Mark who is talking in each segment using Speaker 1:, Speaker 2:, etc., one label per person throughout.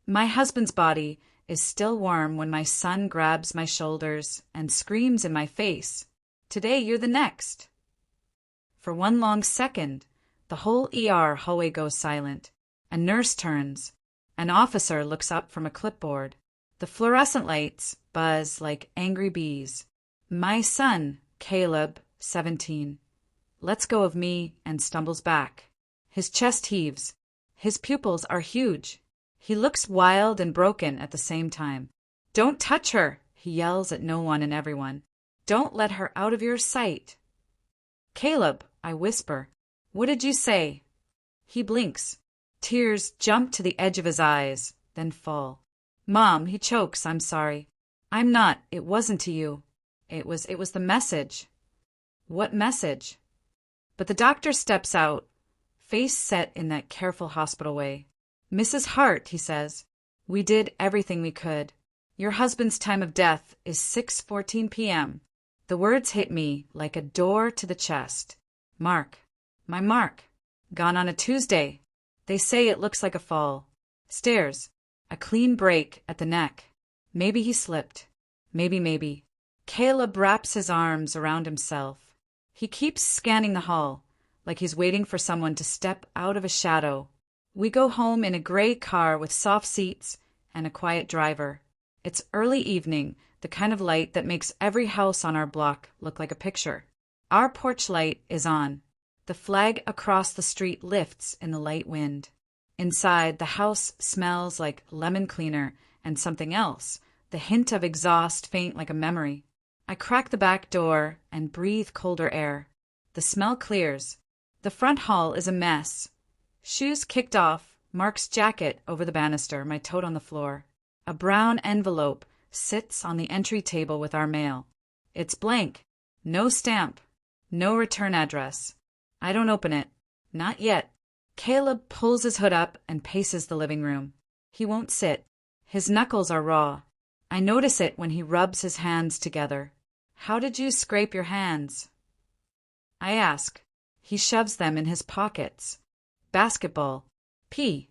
Speaker 1: My husband's body is still warm when my son grabs my shoulders and screams in my face, "Today you're the next." For one long second, the whole ER hallway goes silent. A nurse turns. An officer looks up from a clipboard. The fluorescent lights buzz like angry bees. My son, Caleb, 17, lets go of me and stumbles back. His chest heaves. His pupils are huge. He looks wild and broken at the same time. "Don't touch her," he yells at no one and everyone. "Don't let her out of your sight." "Caleb," I whisper, "what did you say?" He blinks. Tears jump to the edge of his eyes, then fall. "Mom," he chokes, "I'm sorry. I'm not. It wasn't to you. It was the message." "What message?" But the doctor steps out, face set in that careful hospital way. "Mrs. Hart," he says, "we did everything we could. Your husband's time of death is 6:14 p.m. The words hit me like a door to the chest. Mark. My Mark. Gone on a Tuesday. They say it looks like a fall. Stairs. A clean break at the neck. Maybe he slipped. Maybe. Caleb wraps his arms around himself. He keeps scanning the hall, like he's waiting for someone to step out of a shadow. We go home in a gray car with soft seats and a quiet driver. It's early evening, the kind of light that makes every house on our block look like a picture. Our porch light is on. The flag across the street lifts in the light wind. Inside, the house smells like lemon cleaner and something else, the hint of exhaust faint like a memory. I crack the back door and breathe colder air. The smell clears. The front hall is a mess. Shoes kicked off, Mark's jacket over the banister, my tote on the floor. A brown envelope sits on the entry table with our mail. It's blank. No stamp. No return address. I don't open it. Not yet. Caleb pulls his hood up and paces the living room. He won't sit. His knuckles are raw. I notice it when he rubs his hands together. "How did you scrape your hands?" I ask. He shoves them in his pockets. "Basketball. Pee."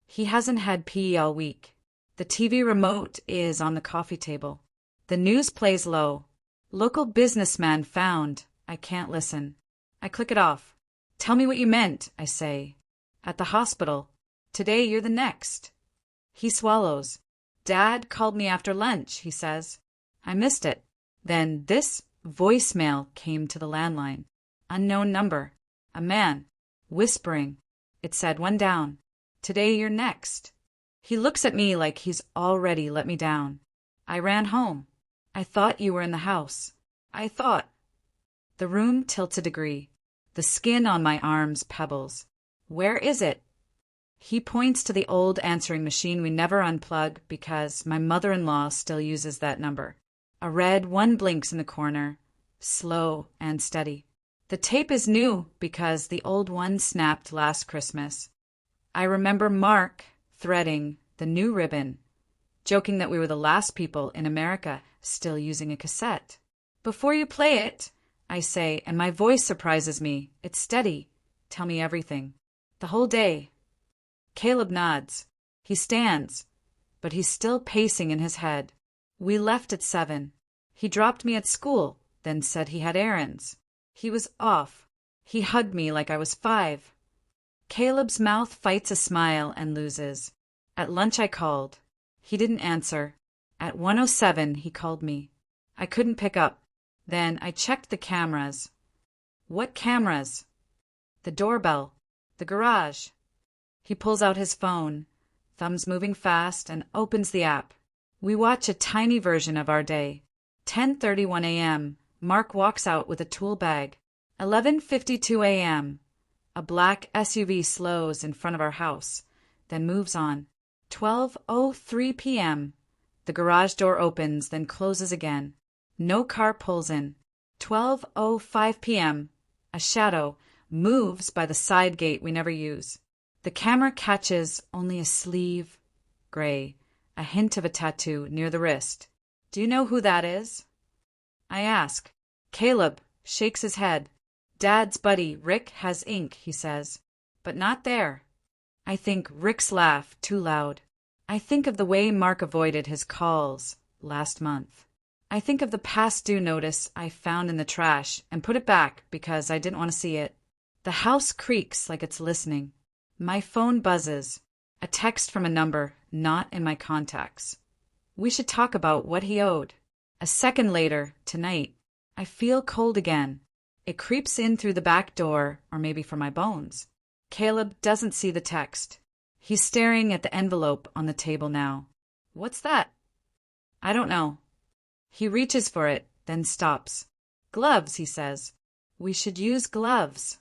Speaker 1: He hasn't had pee all week. The TV remote is on the coffee table. The news plays low. "Local businessman found." I can't listen. I click it off. "Tell me what you meant," I say. "At the hospital. Today you're the next." He swallows. "Dad called me after lunch," he says. I missed it. Then this voicemail came to the landline. Unknown number. A man. Whispering. It said, "One down. Today you're next." He looks at me like he's already let me down. "I ran home. I thought you were in the house. I thought." The room tilts a degree. The skin on my arms pebbles. "Where is it?" He points to the old answering machine we never unplug because my mother-in-law still uses that number. A red one blinks in the corner, slow and steady. The tape is new because the old one snapped last Christmas. I remember Mark threading the new ribbon, joking that we were the last people in America still using a cassette. "Before you play it," I say, and my voice surprises me. It's steady. "Tell me everything. The whole day." Caleb nods. He stands, but he's still pacing in his head. "We left at 7. He dropped me at school, then said he had errands. He was off. He hugged me like I was 5. Caleb's mouth fights a smile and loses. At lunch I called. He didn't answer. At 1:07 he called me. I couldn't pick up. Then I checked the cameras. "What cameras?" "The doorbell. The garage." He pulls out his phone, thumbs moving fast, and opens the app. We watch a tiny version of our day. 10:31 a.m. Mark walks out with a tool bag. 11:52 a.m. A black SUV slows in front of our house, then moves on. 12:03 p.m. The garage door opens, then closes again. No car pulls in. 12:05 p.m. A shadow moves by the side gate we never use. The camera catches only a sleeve, gray, a hint of a tattoo near the wrist. "Do you know who that is?" I ask. Caleb shakes his head. "Dad's buddy, Rick, has ink," he says. "But not there." I think Rick's laugh too loud. I think of the way Mark avoided his calls last month. I think of the past due notice I found in the trash and put it back because I didn't want to see it. The house creaks like it's listening. My phone buzzes. A text from a number not in my contacts. We should talk about what he owed. A second later, tonight, I feel cold again. It creeps in through the back door, or maybe from my bones. Caleb doesn't see the text. He's staring at the envelope on the table now. What's that? I don't know. He reaches for it, then stops. Gloves, he says. We should use gloves.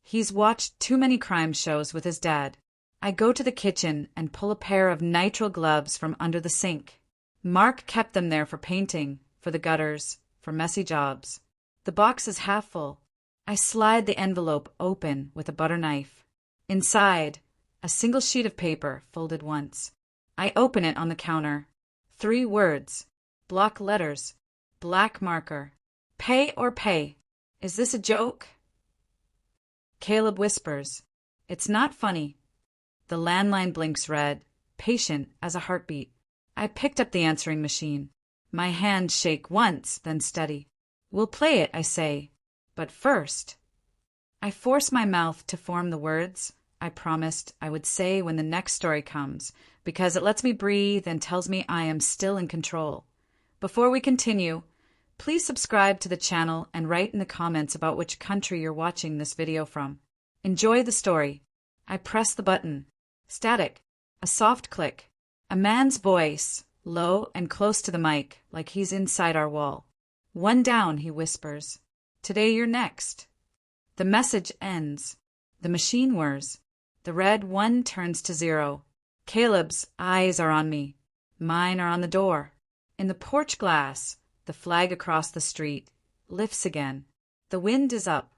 Speaker 1: He's watched too many crime shows with his dad. I go to the kitchen and pull a pair of nitrile gloves from under the sink. Mark kept them there for painting, for the gutters, for messy jobs. The box is half full. I slide the envelope open with a butter knife. Inside, a single sheet of paper folded once. I open it on the counter. 3 words. Block letters. Black marker. Pay or pay. Is this a joke? Caleb whispers. It's not funny. The landline blinks red, patient as a heartbeat. I picked up the answering machine. My hands shake once, then steady. We'll play it, I say. But first, I force my mouth to form the words I promised I would say when the next story comes, because it lets me breathe and tells me I am still in control. Before we continue, please subscribe to the channel and write in the comments about which country you're watching this video from. Enjoy the story. I press the button. Static. A soft click. A man's voice, low and close to the mic, like he's inside our wall. One down, he whispers. Today you're next. The message ends. The machine whirs. The red 1 turns to 0. Caleb's eyes are on me. Mine are on the door. In the porch glass, the flag across the street lifts again. The wind is up.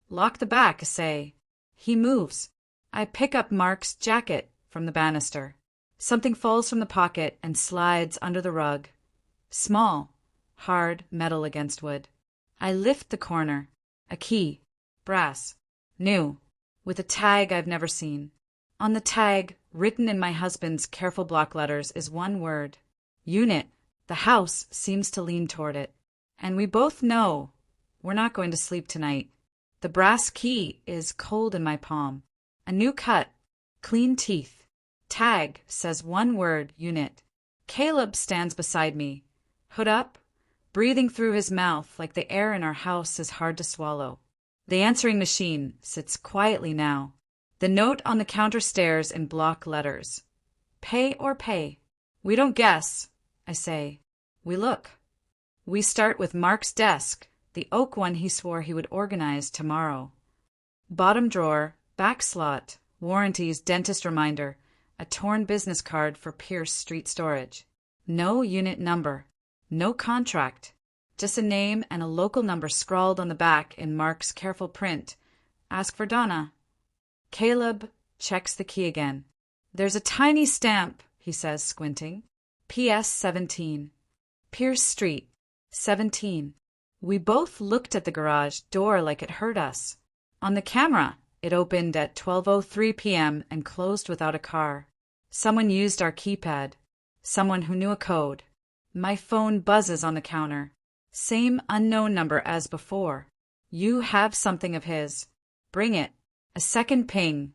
Speaker 1: Lock the back, I say. He moves. I pick up Mark's jacket from the banister. Something falls from the pocket and slides under the rug. Small, hard metal against wood. I lift the corner. A key. Brass. New. With a tag I've never seen. On the tag, written in my husband's careful block letters, is one word. Unit. The house seems to lean toward it. And we both know we're not going to sleep tonight. The brass key is cold in my palm. A new cut. Clean teeth. Tag says one word, unit. Caleb stands beside me. Hood up, breathing through his mouth like the air in our house is hard to swallow. The answering machine sits quietly now. The note on the counter stares in block letters. Pay or pay. We don't guess, I say. We look. We start with Mark's desk, the oak one he swore he would organize tomorrow. Bottom drawer, back slot, warranties, dentist reminder, a torn business card for Pierce Street Storage. No unit number. No contract. Just a name and a local number scrawled on the back in Mark's careful print. Ask for Donna. Caleb checks the key again. There's a tiny stamp, he says, squinting. PS 17. Pierce Street. 17. We both looked at the garage door like it hurt us. On the camera, it opened at 12:03 p.m. and closed without a car. Someone used our keypad. Someone who knew a code. My phone buzzes on the counter. Same unknown number as before. You have something of his. Bring it. A second ping.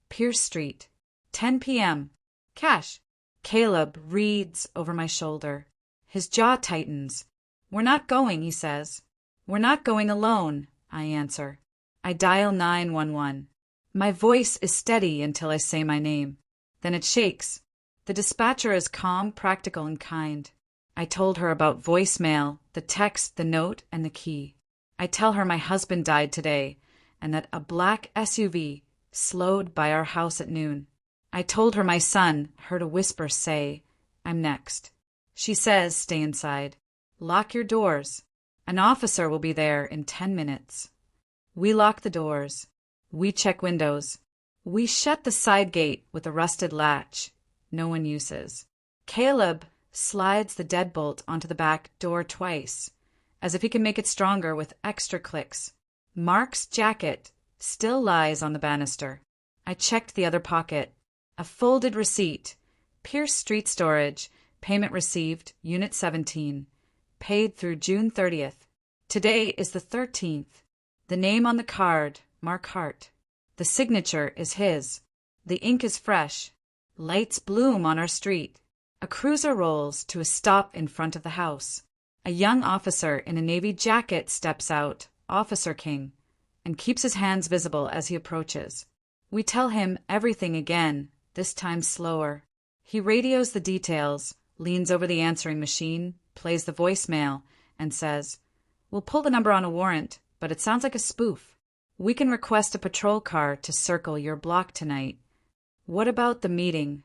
Speaker 1: Pierce Street. 10 p.m. Cash. Caleb reads over my shoulder. His jaw tightens. We're not going, he says. We're not going alone, I answer. I dial 911. My voice is steady until I say my name. Then it shakes. The dispatcher is calm, practical, and kind. I told her about voicemail, the text, the note, and the key. I tell her my husband died today, and that a black SUV slowed by our house at noon. I told her my son heard a whisper say, I'm next. She says, stay inside. Lock your doors. An officer will be there in 10 minutes. We lock the doors. We check windows. We shut the side gate with a rusted latch no one uses. Caleb slides the deadbolt onto the back door twice, as if he can make it stronger with extra clicks. Mark's jacket still lies on the banister. I checked the other pocket. A folded receipt. Pierce Street Storage, payment received, Unit 17. Paid through June 30th. Today is the 13th. The name on the card, Mark Hart. The signature is his. The ink is fresh. Lights bloom on our street. A cruiser rolls to a stop in front of the house. A young officer in a navy jacket steps out, Officer King, and keeps his hands visible as he approaches. We tell him everything again, this time slower. He radios the details, leans over the answering machine, plays the voicemail, and says, "We'll pull the number on a warrant, but it sounds like a spoof. We can request a patrol car to circle your block tonight. What about the meeting?"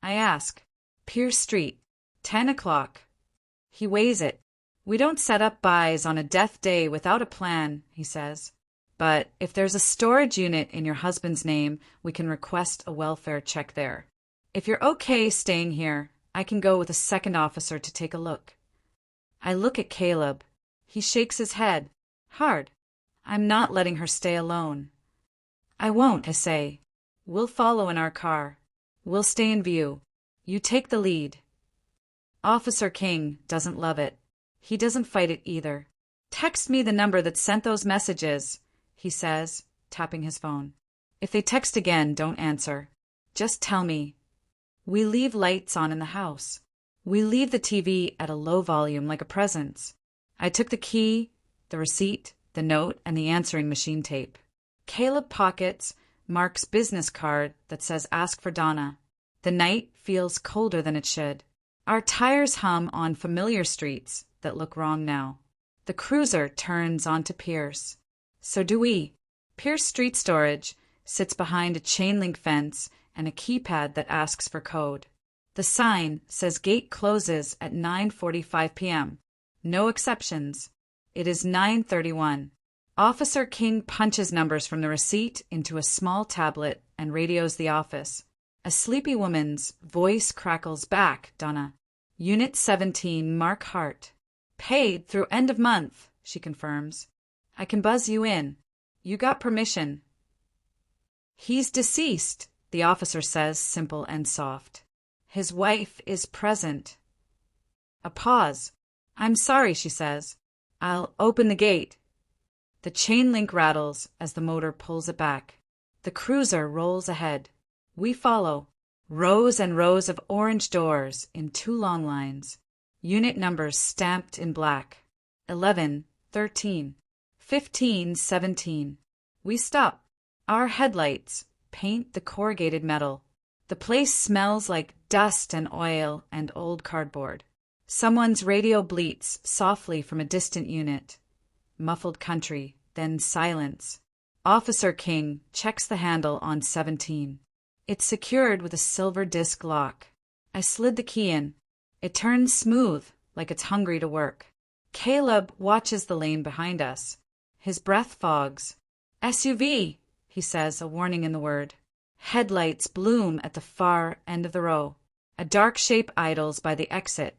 Speaker 1: I ask. "Pierce Street, 10 o'clock. He weighs it. "We don't set up buys on a death day without a plan," he says. "But if there's a storage unit in your husband's name, we can request a welfare check there. If you're okay staying here, I can go with a second officer to take a look." I look at Caleb. He shakes his head. Hard. I'm not letting her stay alone. "I won't," I say. "We'll follow in our car. We'll stay in view. You take the lead." Officer King doesn't love it. He doesn't fight it either. "Text me the number that sent those messages," he says, tapping his phone. "If they text again, don't answer. Just tell me." We leave lights on in the house. We leave the TV at a low volume like a presence. I took the key, the receipt, the note, and the answering machine tape. Caleb pockets Mark's business card that says "Ask for Donna." The night feels colder than it should. Our tires hum on familiar streets that look wrong now. The cruiser turns onto Pierce. So do we. Pierce Street Storage sits behind a chain-link fence and a keypad that asks for code. The sign says gate closes at 9:45 p.m. No exceptions. It is 9:31. Officer King punches numbers from the receipt into a small tablet and radios the office. A sleepy woman's voice crackles back, "Donna. Unit 17, Mark Hart. Paid through end of month," she confirms. "I can buzz you in. You got permission." "He's deceased," the officer says, simple and soft. "His wife is present." A pause. "I'm sorry," she says. "I'll open the gate." The chain link rattles as the motor pulls it back. The cruiser rolls ahead. We follow. Rows and rows of orange doors in two long lines. Unit numbers stamped in black. 11, 13, 15, 17. We stop. Our headlights paint the corrugated metal. The place smells like dust and oil and old cardboard. Someone's radio bleats softly from a distant unit. Muffled country, then silence. Officer King checks the handle on 17. It's secured with a silver disc lock. I slid the key in. It turns smooth, like it's hungry to work. Caleb watches the lane behind us. His breath fogs. "SUV," he says, a warning in the word. Headlights bloom at the far end of the row. A dark shape idles by the exit,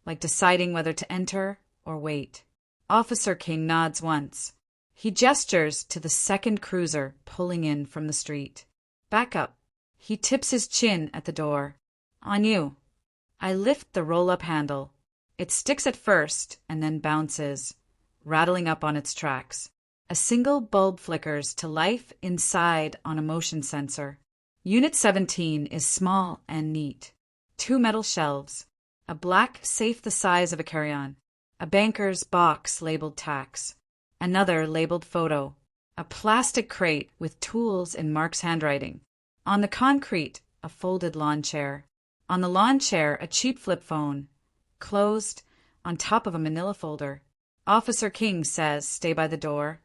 Speaker 1: like deciding whether to enter or wait. Officer King nods once. He gestures to the second cruiser pulling in from the street. "Back up." He tips his chin at the door. "On you." I lift the roll-up handle. It sticks at first and then bounces, rattling up on its tracks. A single bulb flickers to life inside on a motion sensor. Unit 17 is small and neat. 2 metal shelves. A black safe the size of a carry-on. A banker's box labeled tax. Another labeled photo. A plastic crate with tools in Mark's handwriting. On the concrete, a folded lawn chair. On the lawn chair, a cheap flip phone. Closed, on top of a manila folder. Officer King says, "Stay by the door."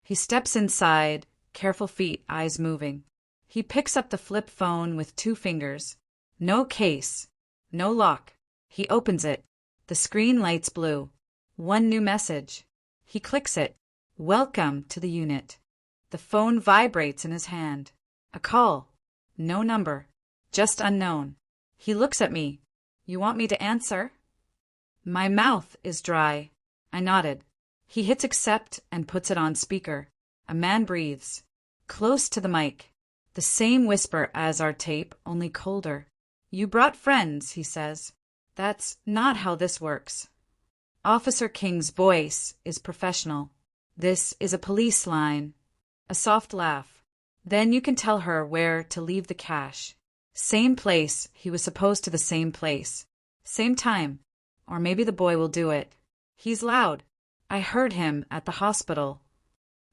Speaker 1: He steps inside, careful feet, eyes moving. He picks up the flip phone with 2 fingers. No case. No lock. He opens it. The screen lights blue. 1 new message. He clicks it. "Welcome to the unit." The phone vibrates in his hand. A call. No number. Just unknown. He looks at me. "You want me to answer?" My mouth is dry. I nodded. He hits accept and puts it on speaker. A man breathes. Close to the mic. The same whisper as our tape, only colder. You brought friends, he says. That's not how this works. Officer King's voice is professional. This is a police line. A soft laugh. Then you can tell her where to leave the cash. Same place, he was supposed to the same place. Same time. Or maybe the boy will do it. He's loud. I heard him at the hospital.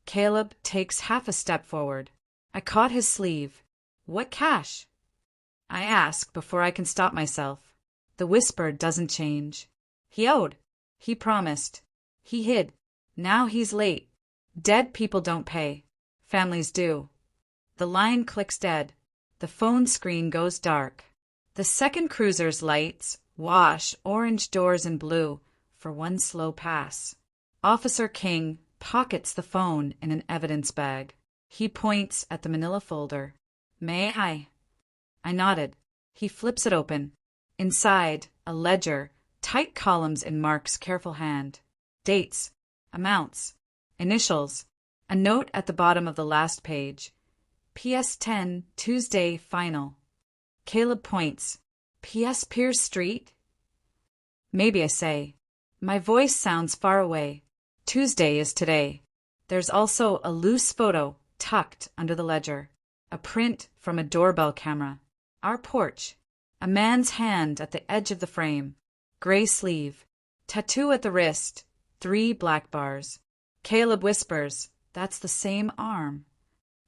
Speaker 1: Caleb takes half a step forward. I caught his sleeve. What cash? I ask before I can stop myself. The whisper doesn't change. He owed. He promised. He hid. Now he's late. Dead people don't pay. Families do. The line clicks dead. The phone screen goes dark. The second cruiser's lights wash orange doors in blue for one slow pass. Officer King pockets the phone in an evidence bag. He points at the manila folder. May I? I nodded. He flips it open. Inside, a ledger, tight columns in Mark's careful hand. Dates, amounts, initials, a note at the bottom of the last page. PS 10, Tuesday, final. Caleb points. PS Pierce Street? Maybe I say. My voice sounds far away. Tuesday is today. There's also a loose photo tucked under the ledger. A print from a doorbell camera. Our porch. A man's hand at the edge of the frame. Gray sleeve. Tattoo at the wrist. 3 black bars. Caleb whispers, that's the same arm.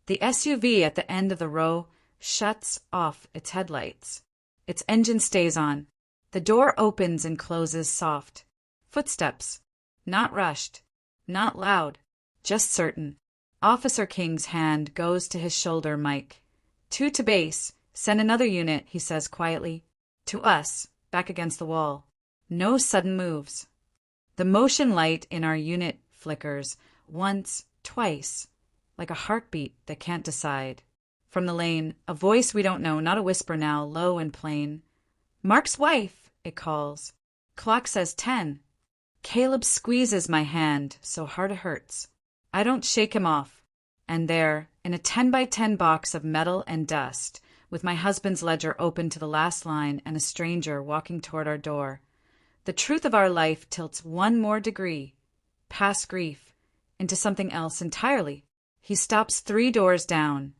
Speaker 1: The SUV at the end of the row shuts off its headlights. Its engine stays on. The door opens and closes soft. Footsteps. Not rushed. Not loud. Just certain. Officer King's hand goes to his shoulder mic. 2 to base. Send another unit, he says quietly. To us, back against the wall. No sudden moves. The motion light in our unit flickers. Once, twice. Like a heartbeat that can't decide. From the lane, a voice we don't know, not a whisper now, low and plain. Mark's wife, it calls. Clock says 10. Caleb squeezes my hand so hard it hurts. I don't shake him off. And there, in a 10 by 10 box of metal and dust, with my husband's ledger open to the last line and a stranger walking toward our door, the truth of our life tilts 1 more degree, past grief, into something else entirely. He stops 3 doors down,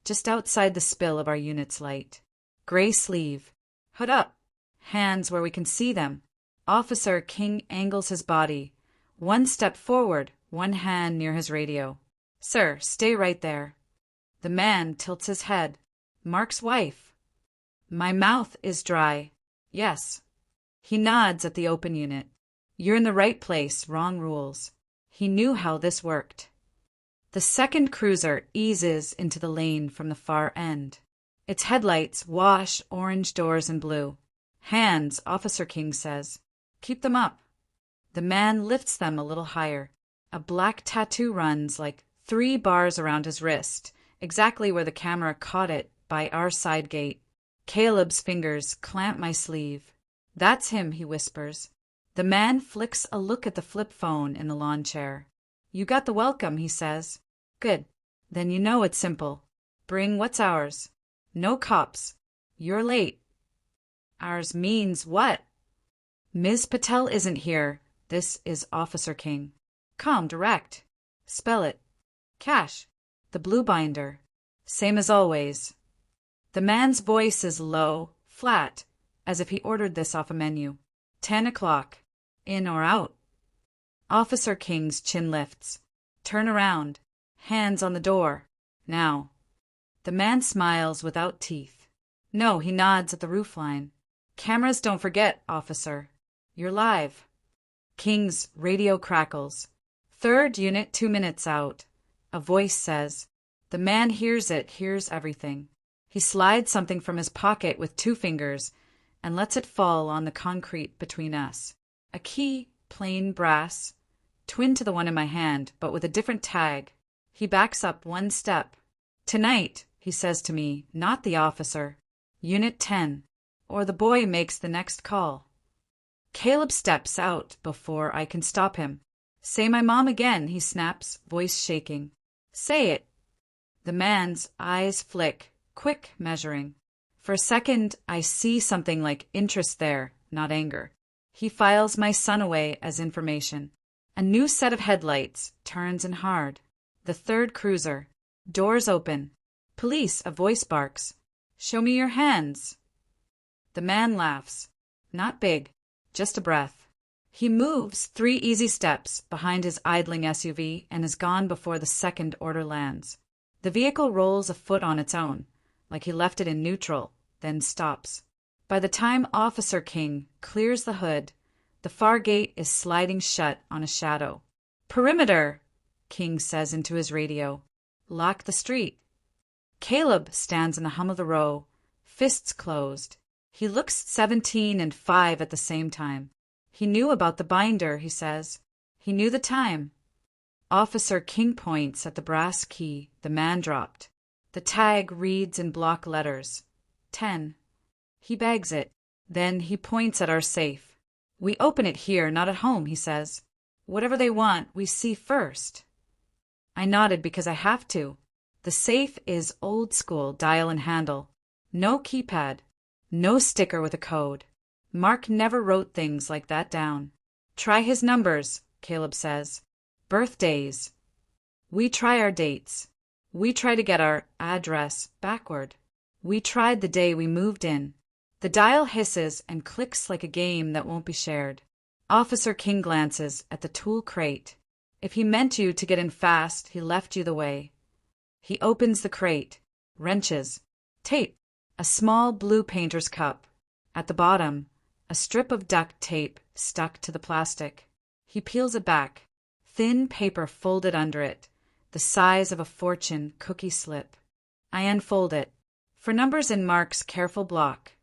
Speaker 1: just outside the spill of our unit's light. Gray sleeve. Hood up. Hands where we can see them. Officer King angles his body. 1 step forward, 1 hand near his radio. Sir, stay right there. The man tilts his head. Mark's wife. My mouth is dry. Yes. He nods at the open unit. You're in the right place, wrong rules. He knew how this worked. The second cruiser eases into the lane from the far end. Its headlights wash orange doors in blue. Hands, Officer King says. Keep them up. The man lifts them a little higher. A black tattoo runs like 3 bars around his wrist, exactly where the camera caught it by our side gate. Caleb's fingers clamp my sleeve. That's him, he whispers. The man flicks a look at the flip phone in the lawn chair. You got the welcome, he says. Good. Then you know it's simple. Bring what's ours. No cops. You're late. Ours means what? Ms. Patel isn't here. This is Officer King. Calm, direct. Spell it. Cash. The blue binder. Same as always. The man's voice is low, flat, as if he ordered this off a menu. 10 o'clock. In or out? Officer King's chin lifts. Turn around. Hands on the door. Now. The man smiles without teeth. No, he nods at the roofline. Cameras don't forget, officer. You're live. King's radio crackles. 3rd unit 2 minutes out. A voice says. The man hears it, hears everything. He slides something from his pocket with 2 fingers and lets it fall on the concrete between us. A key, plain brass, twin to the one in my hand, but with a different tag. He backs up 1 step. Tonight, he says to me, not the officer. Unit 10, or the boy makes the next call. Caleb steps out before I can stop him. Say my mom again, he snaps, voice shaking. Say it. The man's eyes flick, quick measuring. For a second, I see something like interest there, not anger. He files my son away as information. A new set of headlights turns in hard. The third cruiser. Doors open. Police, a voice barks. Show me your hands. The man laughs. Not big, just a breath. He moves 3 easy steps behind his idling SUV and is gone before the second order lands. The vehicle rolls a foot on its own, like he left it in neutral, then stops. By the time Officer King clears the hood, the far gate is sliding shut on a shadow. Perimeter, King says into his radio. Lock the street. Caleb stands in the hum of the row, fists closed. He looks 17 and 5 at the same time. He knew about the binder, he says. He knew the time. Officer King points at the brass key the man dropped. The tag reads in block letters. 10. He bags it. Then he points at our safe. We open it here, not at home, he says. Whatever they want, we see first. I nodded because I have to. The safe is old school dial and handle. No keypad. No sticker with a code. Mark never wrote things like that down. Try his numbers, Caleb says. Birthdays. We try our dates. We try to get our address backward. We tried the day we moved in. The dial hisses and clicks like a game that won't be shared. Officer King glances at the tool crate. If he meant you to get in fast, he left you the way. He opens the crate. Wrenches. Tape. A small blue painter's cup. At the bottom, a strip of duct tape stuck to the plastic. He peels it back. Thin paper folded under it, the size of a fortune cookie slip. I unfold it. For numbers in Mark's careful block.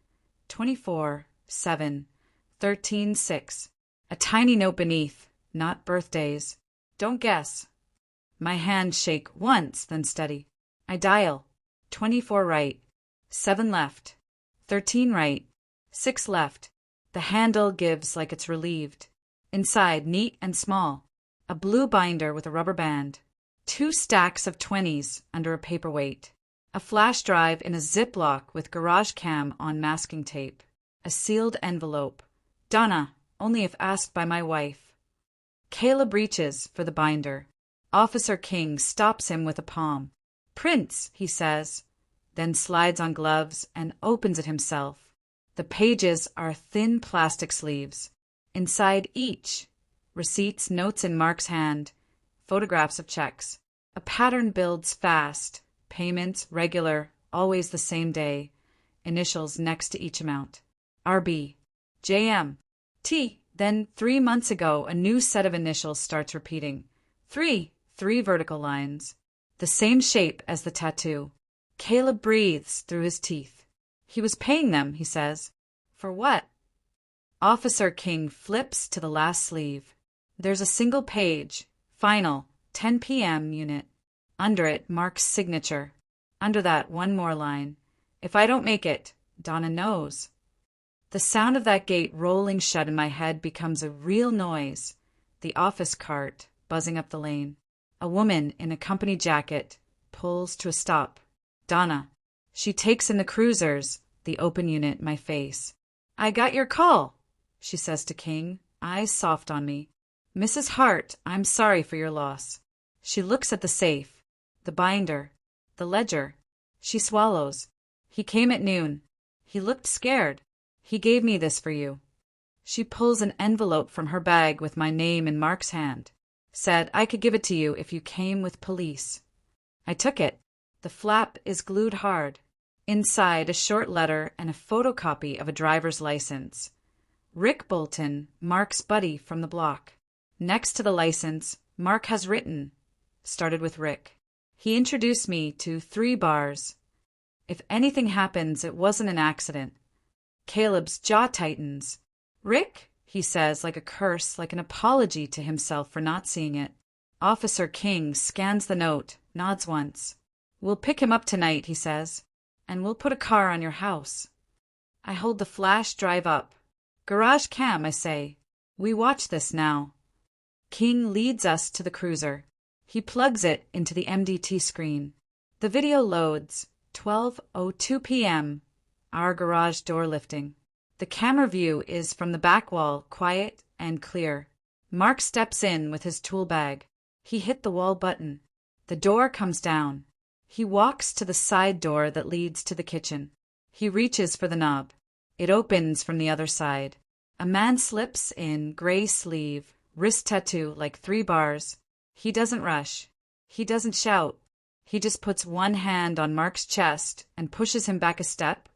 Speaker 1: 24, 7, 13, 6. A tiny note beneath, not birthdays. Don't guess. My hands shake once, then steady. I dial. 24 right. 7 left. 13 right. 6 left. The handle gives like it's relieved. Inside, neat and small. A blue binder with a rubber band. 2 stacks of 20s under a paperweight. A flash drive in a Ziploc with garage cam on masking tape. A sealed envelope. Donna, only if asked by my wife. Caleb reaches for the binder. Officer King stops him with a palm. Prince, he says, then slides on gloves and opens it himself. The pages are thin plastic sleeves. Inside each, receipts, notes in Mark's hand, photographs of checks. A pattern builds fast. Payments, regular, always the same day. Initials next to each amount. RB. JM. T. Then 3 months ago, a new set of initials starts repeating. 3 vertical lines. The same shape as the tattoo. Caleb breathes through his teeth. He was paying them, he says. For what? Officer King flips to the last sleeve. There's a single page. Final. 10 p.m. unit. Under it, Mark's signature. Under that, one more line. If I don't make it, Donna knows. The sound of that gate rolling shut in my head becomes a real noise. The office cart buzzing up the lane. A woman in a company jacket pulls to a stop. Donna. She takes in the cruisers, the open unit, my face. I got your call, she says to King, eyes soft on me. Mrs. Hart, I'm sorry for your loss. She looks at the safe, the binder, the ledger. She swallows. He came at noon. He looked scared. He gave me this for you. She pulls an envelope from her bag with my name in Mark's hand. Said I could give it to you if you came with police. I took it. The flap is glued hard. Inside, a short letter and a photocopy of a driver's license. Rick Bolton, Mark's buddy from the block. Next to the license, Mark has written. Started with Rick. He introduced me to 3 bars. If anything happens, it wasn't an accident. Caleb's jaw tightens. Rick, he says, like a curse, like an apology to himself for not seeing it. Officer King scans the note, nods once. We'll pick him up tonight, he says, and we'll put a car on your house. I hold the flash drive up. Garage cam, I say. We watch this now. King leads us to the cruiser. He plugs it into the MDT screen. The video loads. 12:02 p.m. our garage door lifting. The camera view is from the back wall, quiet and clear. Mark steps in with his tool bag. He hit the wall button. The door comes down. He walks to the side door that leads to the kitchen. He reaches for the knob. It opens from the other side. A man slips in, gray sleeve, wrist tattoo like 3 bars. He doesn't rush. He doesn't shout. He just puts one hand on Mark's chest and pushes him back a step,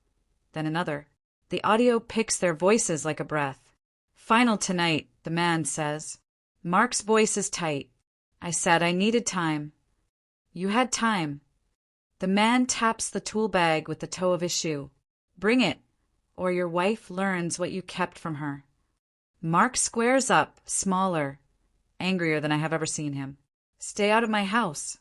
Speaker 1: then another. The audio picks their voices like a breath. Final tonight, the man says. Mark's voice is tight. I said I needed time. You had time. The man taps the tool bag with the toe of his shoe. Bring it, or your wife learns what you kept from her. Mark squares up, smaller, angrier than I have ever seen him. Stay out of my house.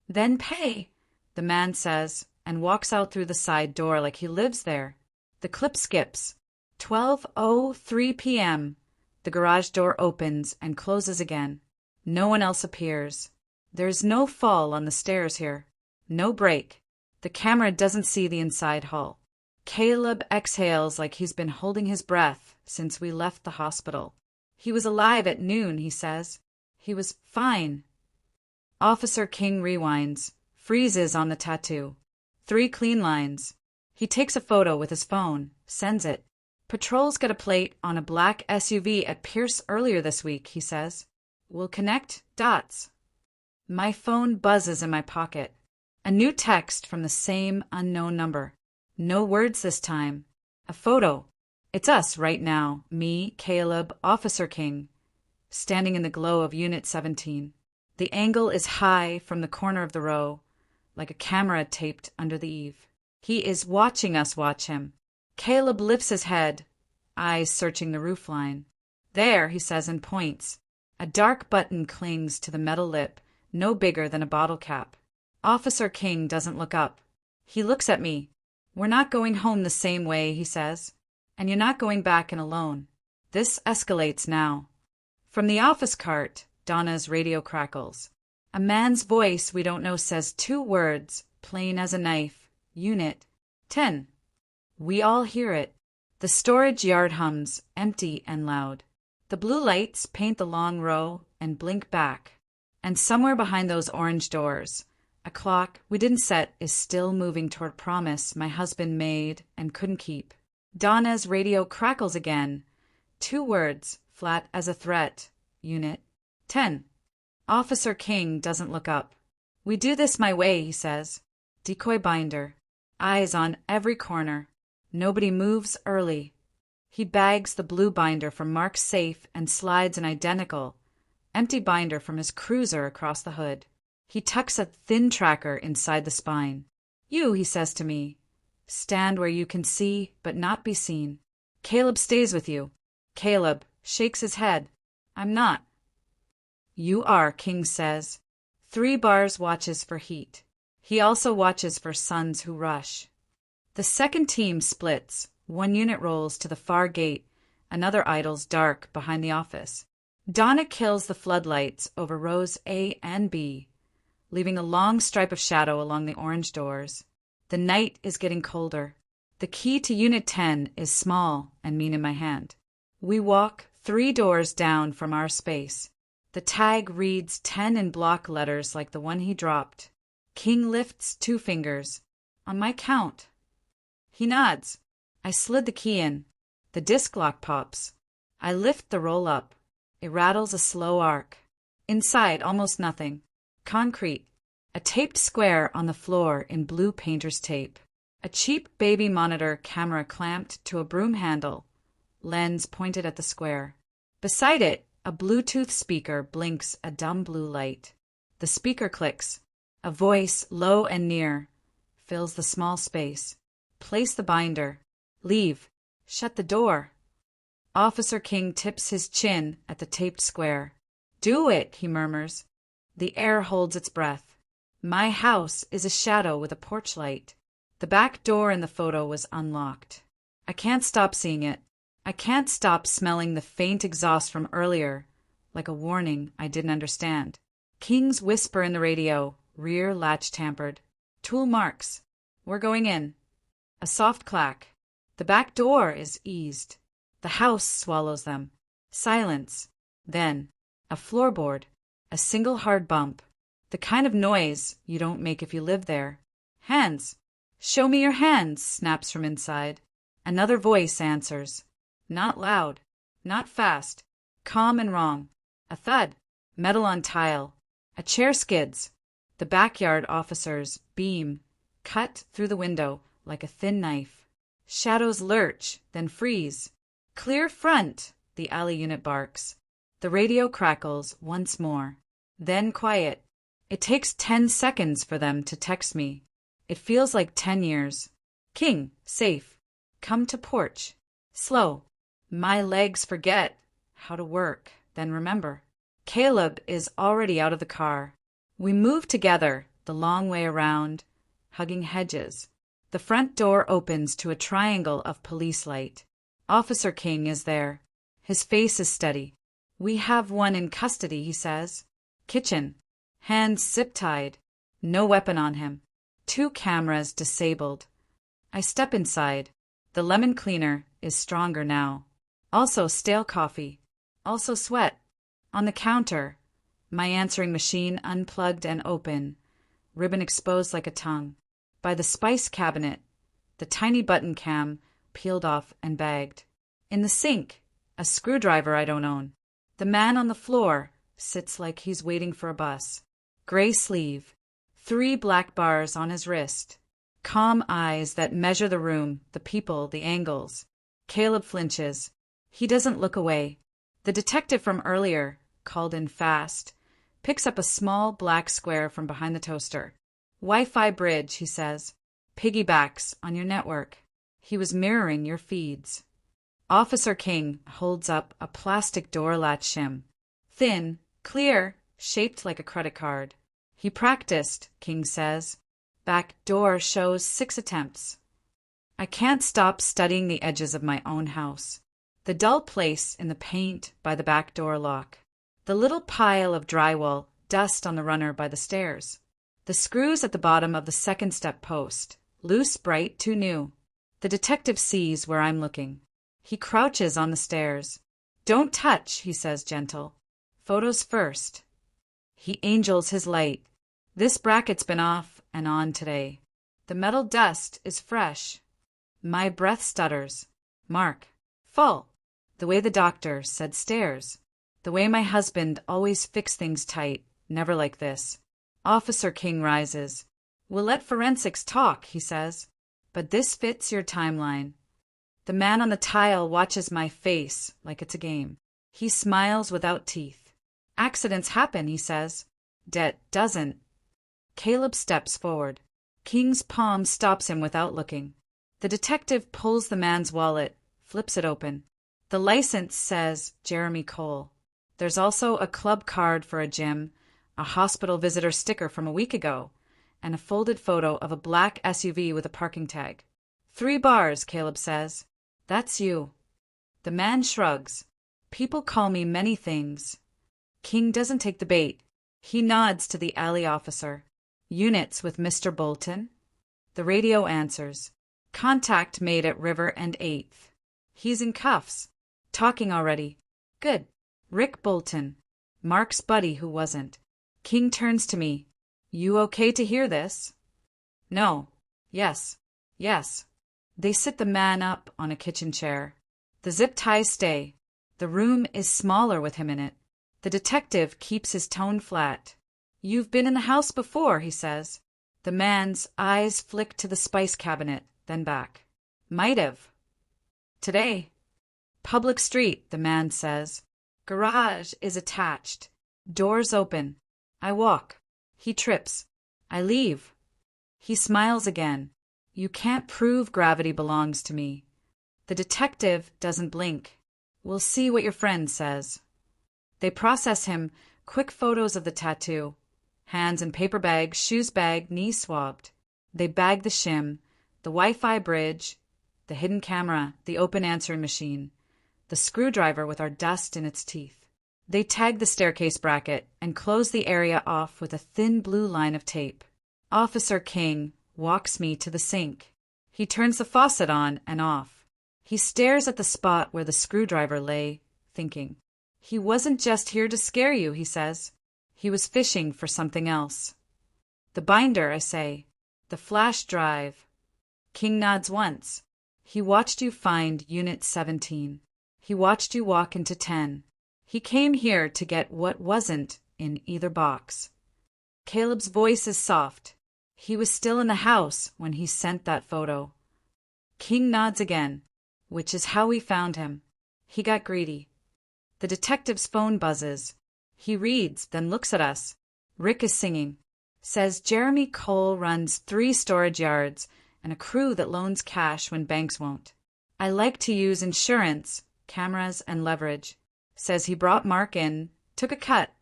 Speaker 1: Then pay, the man says, and walks out through the side door like he lives there. The clip skips. 12:03 p.m. The garage door opens and closes again. No one else appears. There's no fall on the stairs here. No break. The camera doesn't see the inside hall. Caleb exhales like he's been holding his breath since we left the hospital. He was alive at noon, he says. He was fine. Officer King rewinds, freezes on the tattoo. 3 clean lines. He takes a photo with his phone, sends it. Patrol's got a plate on a black SUV at Pierce earlier this week, he says. We'll connect dots. My phone buzzes in my pocket. A new text from the same unknown number. No words this time. A photo. It's us right now, me, Caleb, Officer King, standing in the glow of Unit 17. The angle is high from the corner of the row, like a camera taped under the eave. He is watching us watch him. Caleb lifts his head, eyes searching the roofline. There, he says and points. A dark button clings to the metal lip, no bigger than a bottle cap. Officer King doesn't look up. He looks at me. We're not going home the same way, he says. And you're not going back in alone. This escalates now. From the office cart, Donna's radio crackles. A man's voice we don't know says 2 words, plain as a knife. Unit 10. We all hear it. The storage yard hums, empty and loud. The blue lights paint the long row and blink back. And somewhere behind those orange doors, a clock we didn't set is still moving toward promise my husband made and couldn't keep. Donna's radio crackles again. 2 words, flat as a threat. Unit 10. Officer King doesn't look up. We do this my way, he says. Decoy binder. Eyes on every corner. Nobody moves early. He bags the blue binder from Mark's safe and slides an identical, empty binder from his cruiser across the hood. He tucks a thin tracker inside the spine. You, he says to me, stand where you can see but not be seen. Caleb stays with you. Caleb shakes his head. I'm not. You are, King says. 3 bars watches for heat. He also watches for sons who rush. The second team splits. 1 unit rolls to the far gate. Another idles dark behind the office. Donna kills the floodlights over rows A and B, leaving a long stripe of shadow along the orange doors. The night is getting colder. The key to Unit 10 is small and mean in my hand. We walk 3 doors down from our space. The tag reads 10 in block letters like the one he dropped. King lifts 2 fingers. On my count. He nods. I slid the key in. The disc lock pops. I lift the roll up. It rattles a slow arc. Inside, almost nothing. Concrete. A taped square on the floor in blue painter's tape. A cheap baby monitor camera clamped to a broom handle. Lens pointed at the square. Beside it, a Bluetooth speaker blinks a dumb blue light. The speaker clicks. A voice, low and near, fills the small space. Place the binder. Leave. Shut the door. Officer King tips his chin at the taped square. Do it, he murmurs. The air holds its breath. My house is a shadow with a porch light. The back door in the photo was unlocked. I can't stop seeing it. I can't stop smelling the faint exhaust from earlier, like a warning I didn't understand. King's whisper in the radio, rear latch tampered. Tool marks. We're going in. A soft clack. The back door is eased. The house swallows them. Silence. Then, a floorboard. A single hard bump. The kind of noise you don't make if you live there. Hands. Show me your hands, snaps from inside. Another voice answers. Not loud. Not fast. Calm and wrong. A thud. Metal on tile. A chair skids. The backyard officers beam, cut through the window like a thin knife. Shadows lurch, then freeze. Clear front, the alley unit barks. The radio crackles once more. Then quiet. It takes 10 seconds for them to text me. It feels like 10 years. King, safe. Come to porch. Slow. My legs forget how to work, then remember. Caleb is already out of the car. We move together, the long way around, hugging hedges. The front door opens to a triangle of police light. Officer King is there. His face is steady. We have one in custody, he says. Kitchen. Hands zip-tied. No weapon on him. 2 cameras disabled. I step inside. The lemon cleaner is stronger now. Also stale coffee. Also sweat. On the counter, my answering machine unplugged and open, ribbon exposed like a tongue. By the spice cabinet, the tiny button cam peeled off and bagged. In the sink, a screwdriver I don't own. The man on the floor sits like he's waiting for a bus. Gray sleeve, 3 black bars on his wrist. Calm eyes that measure the room, the people, the angles. Caleb flinches. He doesn't look away. The detective from earlier, called in fast, picks up a small black square from behind the toaster. Wi-Fi bridge, he says. Piggybacks on your network. He was mirroring your feeds. Officer King holds up a plastic door latch shim. Thin, clear, shaped like a credit card. He practiced, King says. Back door shows 6 attempts. I can't stop studying the edges of my own house. The dull place in the paint by the back door lock. The little pile of drywall, dust on the runner by the stairs. The screws at the bottom of the second step post. Loose, bright, too new. The detective sees where I'm looking. He crouches on the stairs. Don't touch, he says gentle. Photos first. He angels his light. This bracket's been off and on today. The metal dust is fresh. My breath stutters. Mark. Full. The way the doctor said stairs. The way my husband always fixed things tight, never like this. Officer King rises. We'll let forensics talk, he says. But this fits your timeline. The man on the tile watches my face like it's a game. He smiles without teeth. Accidents happen, he says. Debt doesn't. Caleb steps forward. King's palm stops him without looking. The detective pulls the man's wallet, flips it open. The license says Jeremy Cole. There's also a club card for a gym, a hospital visitor sticker from a week ago, and a folded photo of a black SUV with a parking tag. 3 bars, Caleb says. That's you. The man shrugs. People call me many things. King doesn't take the bait. He nods to the alley officer. Units with Mr. Bolton? The radio answers. Contact made at River and 8th. He's in cuffs. Talking already. Good. Rick Bolton. Mark's buddy who wasn't. King turns to me. You okay to hear this? No. Yes. Yes. They sit the man up on a kitchen chair. The zip ties stay. The room is smaller with him in it. The detective keeps his tone flat. You've been in the house before, he says. The man's eyes flick to the spice cabinet, then back. Might have. Today. Public street, the man says. Garage is attached. Doors open. I walk. He trips. I leave. He smiles again. You can't prove gravity belongs to me. The detective doesn't blink. We'll see what your friend says. They process him, quick photos of the tattoo. Hands in paper bag, shoes bag, knee swabbed. They bag the shim, the Wi-Fi bridge, the hidden camera, the open answering machine, the screwdriver with our dust in its teeth. They tag the staircase bracket and close the area off with a thin blue line of tape. Officer King walks me to the sink. He turns the faucet on and off. He stares at the spot where the screwdriver lay, thinking. He wasn't just here to scare you, he says. He was fishing for something else. The binder, I say. The flash drive. King nods once. He watched you find Unit 17. He watched you walk into 10. He came here to get what wasn't in either box. Caleb's voice is soft. He was still in the house when he sent that photo. King nods again, which is how we found him. He got greedy. The detective's phone buzzes. He reads, then looks at us. Rick is singing. Says Jeremy Cole runs 3 storage yards and a crew that loans cash when banks won't. I like to use insurance, cameras, and leverage. Says he brought Mark in, took a cut,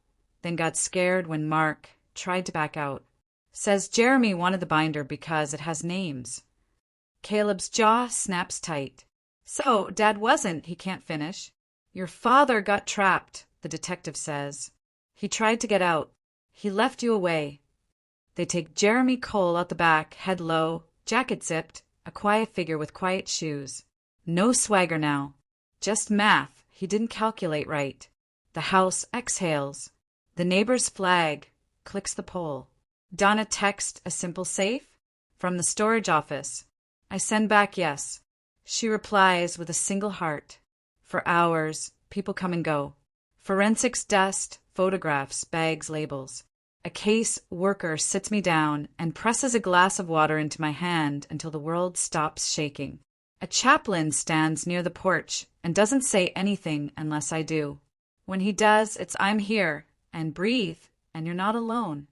Speaker 1: then got scared when Mark tried to back out. Says Jeremy wanted the binder because it has names. Caleb's jaw snaps tight. So, Dad wasn't, he can't finish. Your father got trapped, the detective says. He tried to get out. He left you away. They take Jeremy Cole out the back, head low, jacket zipped, a quiet figure with quiet shoes. No swagger now. Just math, he didn't calculate right. The house exhales. The neighbor's flag clicks the pole. Donna texts a simple safe from the storage office. I send back yes. She replies with a single heart. For hours, people come and go. Forensics dust, photographs, bags, labels. A case worker sits me down and presses a glass of water into my hand until the world stops shaking. A chaplain stands near the porch and doesn't say anything unless I do. When he does, it's I'm here, and breathe, and you're not alone.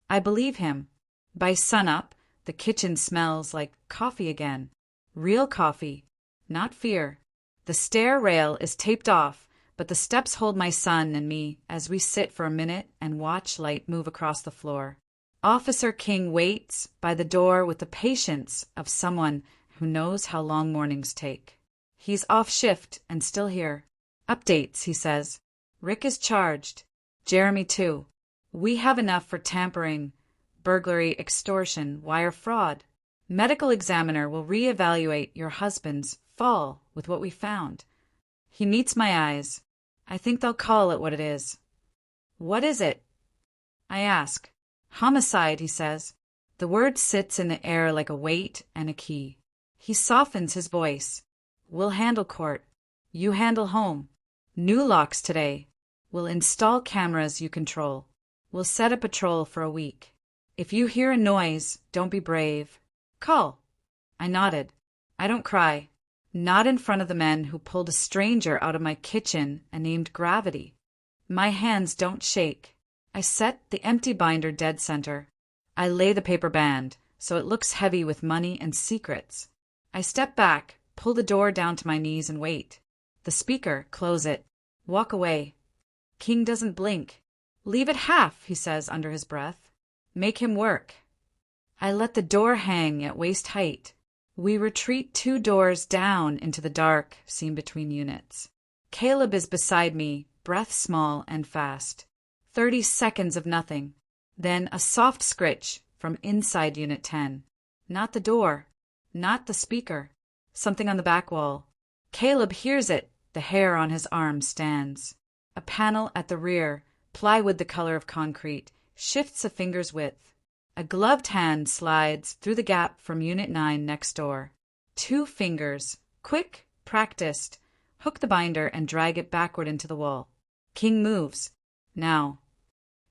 Speaker 1: I believe him. By sunup, the kitchen smells like coffee again. Real coffee, not fear. The stair rail is taped off, but the steps hold my son and me as we sit for a minute and watch light move across the floor. Officer King waits by the door with the patience of someone who knows how long mornings take. He's off shift and still here. Updates, he says. Rick is charged. Jeremy too. We have enough for tampering, burglary, extortion, wire fraud. Medical examiner will reevaluate your husband's fall with what we found. He meets my eyes. I think they'll call it what it is. What is it? I ask. Homicide, he says. The word sits in the air like a weight and a key. He softens his voice. We'll handle court. You handle home. New locks today. We'll install cameras you control. We'll set a patrol for a week. If you hear a noise, don't be brave. Call. I nodded. I don't cry. Not in front of the men who pulled a stranger out of my kitchen and named Gravity. My hands don't shake. I set the empty binder dead center. I lay the paper band, so it looks heavy with money and secrets. I step back, pull the door down to my knees and wait. The speaker, close it. Walk away. King doesn't blink. Leave it half, he says under his breath. Make him work. I let the door hang at waist height. We retreat 2 doors down into the dark seen between units. Caleb is beside me, breath small and fast. 30 seconds of nothing. Then a soft scritch from inside Unit 10. Not the door. Not the speaker. Something on the back wall. Caleb hears it. The hair on his arm stands. A panel at the rear, plywood the color of concrete, shifts a finger's width. A gloved hand slides through the gap from Unit 9 next door. 2 fingers, quick, practiced, hook the binder and drag it backward into the wall. King moves. Now.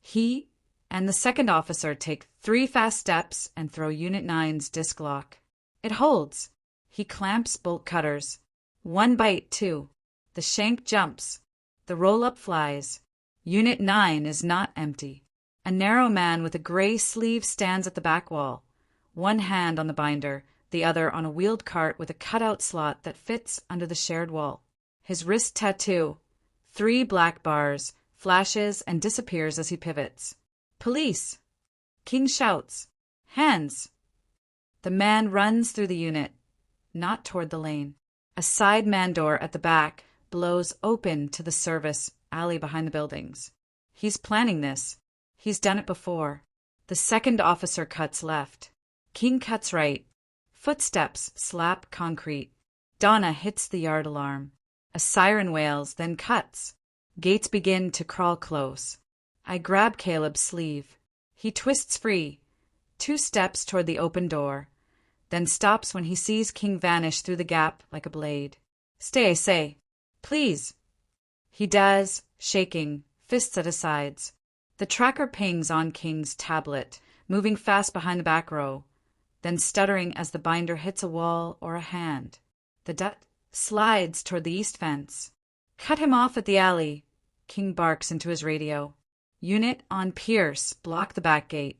Speaker 1: He and the second officer take 3 fast steps and throw Unit 9's disc lock. It holds. He clamps bolt cutters. 1 bite, too. The shank jumps. The roll-up flies. Unit 9 is not empty. A narrow man with a gray sleeve stands at the back wall, 1 hand on the binder, the other on a wheeled cart with a cutout slot that fits under the shared wall. His wrist tattoo, 3 black bars, flashes and disappears as he pivots. Police! King shouts. Hands! The man runs through the unit, not toward the lane. A side man door at the back blows open to the service alley behind the buildings. He's planning this. He's done it before. The second officer cuts left. King cuts right. Footsteps slap concrete. Donna hits the yard alarm. A siren wails, then cuts. Gates begin to crawl close. I grab Caleb's sleeve. He twists free, 2 steps toward the open door, then stops when he sees King vanish through the gap like a blade. Stay, I say. Please. He does, shaking, fists at his sides. The tracker pings on King's tablet, moving fast behind the back row, then stuttering as the binder hits a wall or a hand. The dot slides toward the east fence. Cut him off at the alley. King barks into his radio. Unit on Pierce, block the back gate.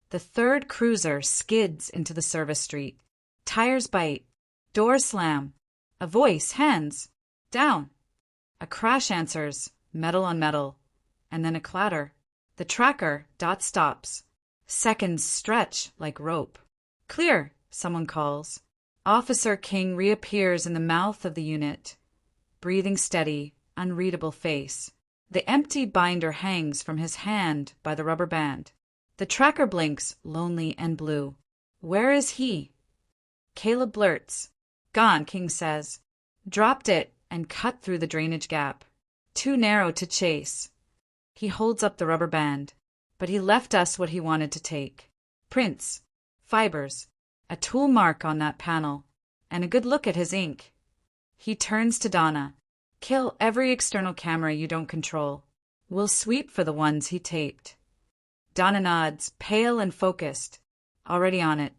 Speaker 1: The 3rd cruiser skids into the service street. Tires bite. Doors slam. A voice, hands. Down. A crash answers, metal on metal. And then a clatter. The tracker, dot stops. Seconds stretch like rope. Clear, someone calls. Officer King reappears in the mouth of the unit. Breathing steady, unreadable face. The empty binder hangs from his hand by the rubber band. The tracker blinks, lonely and blue. Where is he? Caleb blurts. Gone, King says. Dropped it and cut through the drainage gap. Too narrow to chase. He holds up the rubber band. But he left us what he wanted to take. Prints. Fibers. A tool mark on that panel. And a good look at his ink. He turns to Donna. Kill every external camera you don't control. We'll sweep for the ones he taped. Donna nods, pale and focused. Already on it.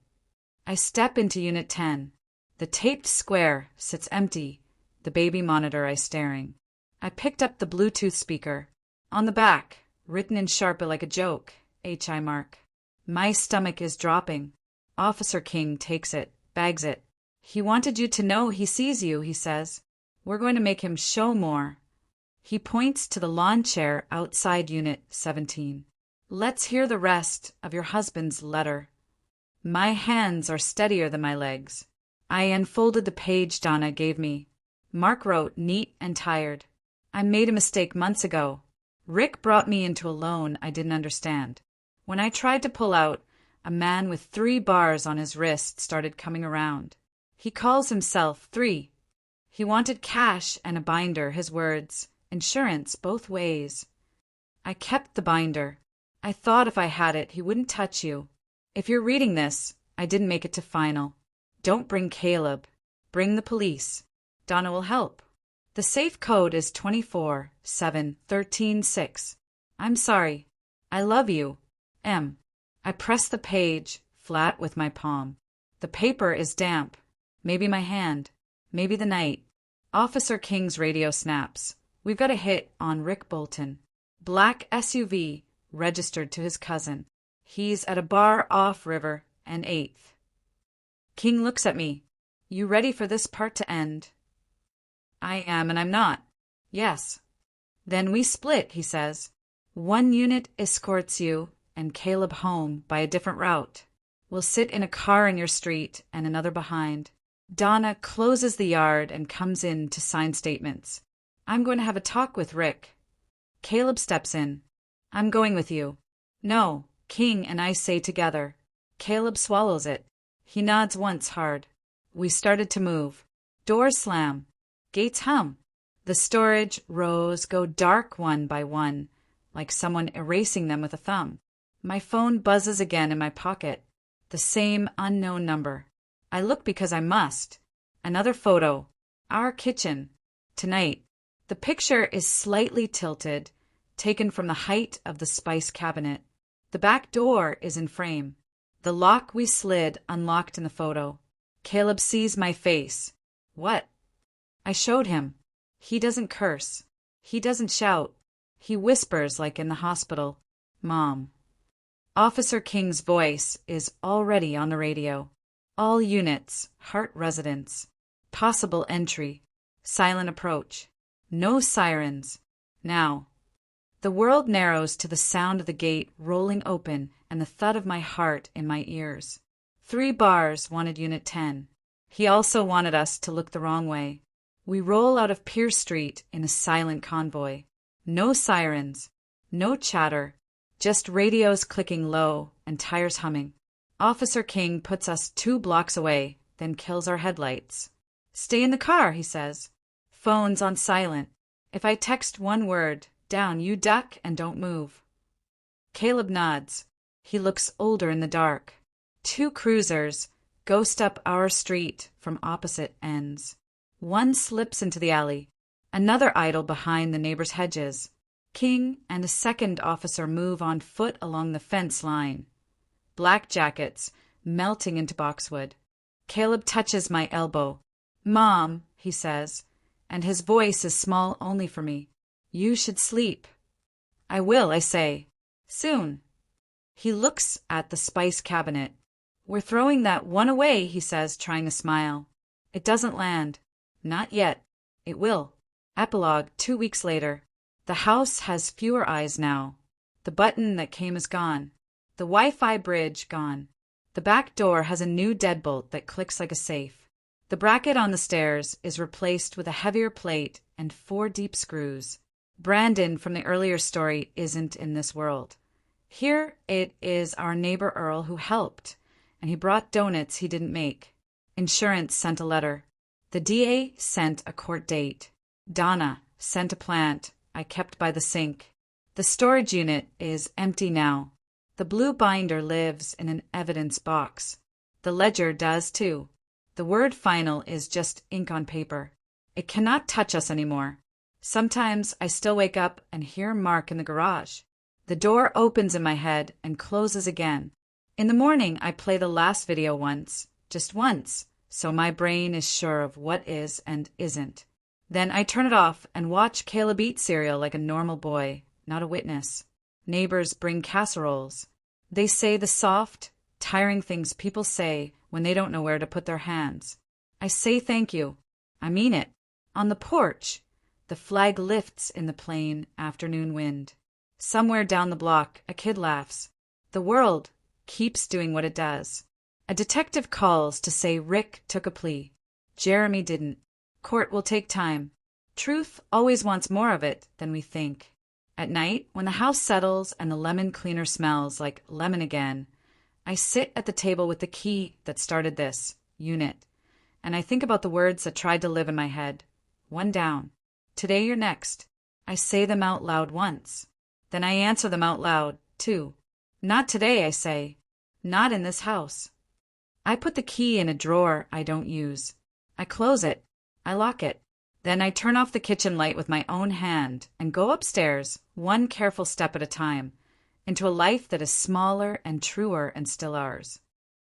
Speaker 1: I step into Unit 10. The taped square sits empty, the baby monitor I staring. I picked up the Bluetooth speaker. On the back, written in Sharpie like a joke, HI mark. My stomach is dropping. Officer King takes it, bags it. He wanted you to know he sees you, he says. We're going to make him show more. He points to the lawn chair outside Unit 17. Let's hear the rest of your husband's letter. My hands are steadier than my legs. I unfolded the page Donna gave me. Mark wrote, neat and tired. I made a mistake months ago. Rick brought me into a loan I didn't understand. When I tried to pull out, a man with 3 bars on his wrist started coming around. He calls himself 3. He wanted cash and a binder, his words, insurance both ways. I kept the binder. I thought if I had it, he wouldn't touch you. If you're reading this, I didn't make it to final. Don't bring Caleb. Bring the police. Donna will help. The safe code is 24-7-13-6. I'm sorry. I love you. M. I press the page, flat with my palm. The paper is damp. Maybe my hand. Maybe the night. Officer King's radio snaps. We've got a hit on Rick Bolton. Black SUV, registered to his cousin. He's at a bar off-river and 8th. King looks at me. You ready for this part to end? I am and I'm not. Yes. Then we split, he says. 1 unit escorts you and Caleb home by a different route. We'll sit in a car in your street and another behind. Donna closes the yard and comes in to sign statements. I'm going to have a talk with Rick. Caleb steps in. I'm going with you. No, King and I say together. Caleb swallows it. He nods once hard. We started to move. Doors slam. Gates hum. The storage rows go dark one by one, like someone erasing them with a thumb. My phone buzzes again in my pocket. The same unknown number. I look because I must. Another photo. Our kitchen. Tonight. The picture is slightly tilted, taken from the height of the spice cabinet. The back door is in frame. The lock we slid unlocked in the photo. Caleb sees my face. What? I showed him. He doesn't curse. He doesn't shout. He whispers like in the hospital. Mom. Officer King's voice is already on the radio. All units, Hart residents. Possible entry. Silent approach. No sirens. Now. The world narrows to the sound of the gate rolling open and the thud of my heart in my ears. 3 bars wanted Unit 10. He also wanted us to look the wrong way. We roll out of Pierce Street in a silent convoy. No sirens. No chatter. Just radios clicking low and tires humming. Officer King puts us 2 blocks away, then kills our headlights. Stay in the car, he says. Phone's on silent. If I text one word, down, you duck and don't move. Caleb nods. He looks older in the dark. 2 cruisers ghost up our street from opposite ends. One slips into the alley, another idle behind the neighbor's hedges. King and a second officer move on foot along the fence line. Black jackets melting into boxwood. Caleb touches my elbow. Mom, he says, and his voice is small only for me. You should sleep. I will, I say. Soon. He looks at the spice cabinet. We're throwing that one away, he says, trying to smile. It doesn't land. Not yet. It will. Epilogue 2 weeks later. The house has fewer eyes now. The button that came is gone. The Wi-Fi bridge gone. The back door has a new deadbolt that clicks like a safe. The bracket on the stairs is replaced with a heavier plate and 4 deep screws. Brandon from the earlier story isn't in this world. Here it is our neighbor Earl who helped, and he brought donuts he didn't make. Insurance sent a letter. The DA sent a court date. Donna sent a plant I kept by the sink. The storage unit is empty now. The blue binder lives in an evidence box. The ledger does too. The word final is just ink on paper. It cannot touch us anymore. Sometimes I still wake up and hear Mark in the garage. The door opens in my head and closes again. In the morning, I play the last video once, just once, so my brain is sure of what is and isn't. Then I turn it off and watch Caleb eat cereal like a normal boy, not a witness. Neighbors bring casseroles. They say the soft, tiring things people say when they don't know where to put their hands. I say thank you. I mean it. On the porch, the flag lifts in the plain afternoon wind. Somewhere down the block, a kid laughs. The world keeps doing what it does. A detective calls to say Rick took a plea. Jeremy didn't. Court will take time. Truth always wants more of it than we think. At night, when the house settles and the lemon cleaner smells like lemon again, I sit at the table with the key that started this unit, and I think about the words that tried to live in my head. One down. Today you're next. I say them out loud once. Then I answer them out loud, too. Not today, I say. Not in this house. I put the key in a drawer I don't use. I close it. I lock it. Then I turn off the kitchen light with my own hand and go upstairs, one careful step at a time, into a life that is smaller and truer and still ours.